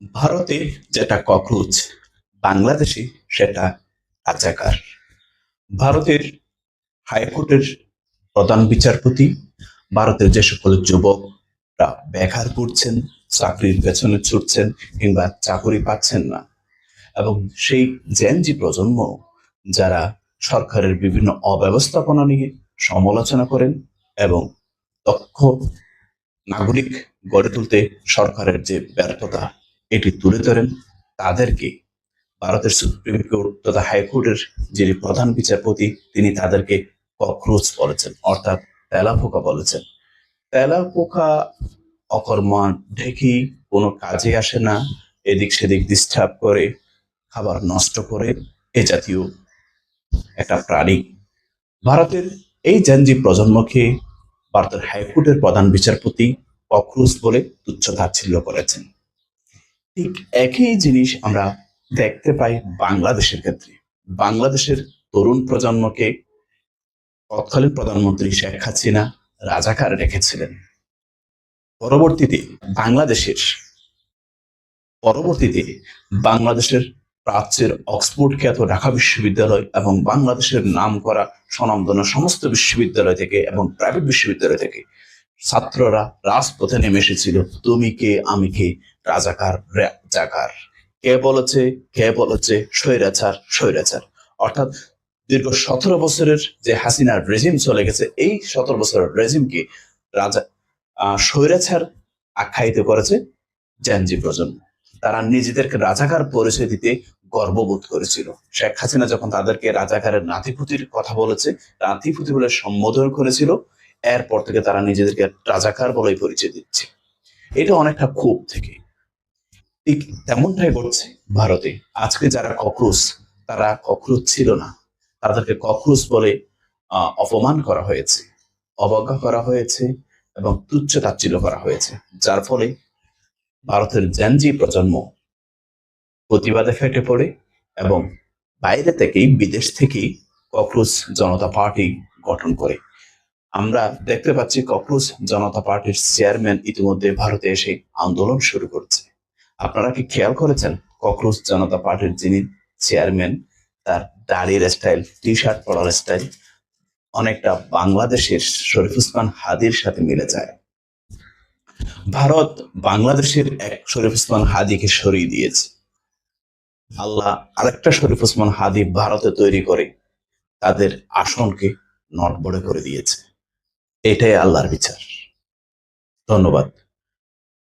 ভারতে যেটা ককরোচ, বাংলাদেশে সেটা রাজাকার। ভারতের হাইকোর্টের প্রধান বিচারপতি ভারতের যে সকল যুবকরা বেকার ঘুরছেন, চাকরির পেছনে ছুটছেন কিংবা চাকরি পাচ্ছেন না, এবং সেই জেনজি প্রজন্ম যারা সরকারের বিভিন্ন অব্যবস্থাপনা নিয়ে সমালোচনা করেন এবং দক্ষ নাগরিক গড়ে তুলতে সরকারের যে ব্যর্থতা এটি তুলে ধরেন, তাদেরকে ভারতের সুপ্রিম কোর্ট তথা হাইকোর্টের যিনি প্রধান বিচারপতি তিনি তাদেরকে ককরোচ বলেছেন, অর্থাৎ তেলাপোকা বলেছেন। তেলাপোকা অকর্মা ঢেকি কোনো কাজে আসে না, এদিক সেদিক ডিস্টার্ব করে, খাবার নষ্ট করে, এ জাতীয় একটা প্রাণী। ভারতের এই জেনজি প্রজন্মকে ভারতের হাইকোর্টের প্রধান বিচারপতি ককরোচ বলে তুচ্ছ তাচ্ছিল্য করেছেন। ঠিক একই জিনিস আমরা দেখতে পাই বাংলাদেশের ক্ষেত্রে। বাংলাদেশের তরুণ প্রজন্মকে তৎকালীন প্রধানমন্ত্রী শেখ হাসিনা রাজাকার রেখেছিলেন। পরবর্তীতে বাংলাদেশের পরবর্তীতে বাংলাদেশের প্রাচ্যের অক্সফোর্ড খ্যাত ঢাকা বিশ্ববিদ্যালয় এবং বাংলাদেশের নাম করা স্বনামধন্য সমস্ত বিশ্ববিদ্যালয় থেকে এবং প্রাইভেট বিশ্ববিদ্যালয় থেকে ছাত্ররা রাজপথে নেমে এসেছিল। তুমি কে আমি কে, রাজাকার রাজাকার। কে বলেছে স্বৈরাচার স্বৈরাচার। অর্থাৎ দীর্ঘ 17 বছরের যে হাসিনার রেজিম চলে গেছে, এই 17 বছরের রেজিমকে রাজা স্বৈরাচার আখ্যায়িত করেছে জেনজি প্রজন্ম। তারা নিজেদেরকে রাজাকার পরিচয় দিতে গর্ববোধ করেছিল। শেখ হাসিনা যখন তাদেরকে রাজাকারের নাতিপুতির কথা বলেছে, নাতিপুতি বলে সম্বোধন করেছিল, এরপর থেকে তারা নিজেদেরকে রাজাকার বলেই পরিচয় দিচ্ছে। এটা অনেকটা ক্ষোভ থেকে। ঠিক তেমনটাই ঘটছে ভারতে। আজকে যারা ককরোচ, তারা ককরোচ ছিল না, তাদেরকে ককরোচ বলে অপমান করা হয়েছে, অবজ্ঞা করা হয়েছে এবং তুচ্ছ তাচ্ছিল্য করা হয়েছে, যার ফলে ভারতের জেনজি প্রজন্ম প্রতিবাদে ফেটে পড়ে এবং বাইরে থেকেই, বিদেশ থেকেই ককরোচ জনতা পার্টি গঠন করে। আমরা দেখতে পাচ্ছি ককরোচ জনতা পার্টির চেয়ারম্যান ইতিমধ্যে ভারতে এসে আন্দোলন শুরু করছে। আপনারা কি খেয়াল করেছেন ককরোচ জনতা পার্টির যিনি চেয়ারম্যান, তার দাড়ির স্টাইল, টি শার্ট পরার স্টাইল অনেকটা বাংলাদেশের শরীফ ওসমান হাদির সাথে মিলে যায়। ভারত বাংলাদেশের এক শরীফ ওসমান হাদিকে সরিয়ে দিয়েছে। আল্লাহ আরেকটা শরীফ ওসমান হাদি ভারতে তৈরি করে তাদের আসনকে নড়বড়ে করে দিয়েছে। এটাই আল্লাহর বিচার। ধন্যবাদ।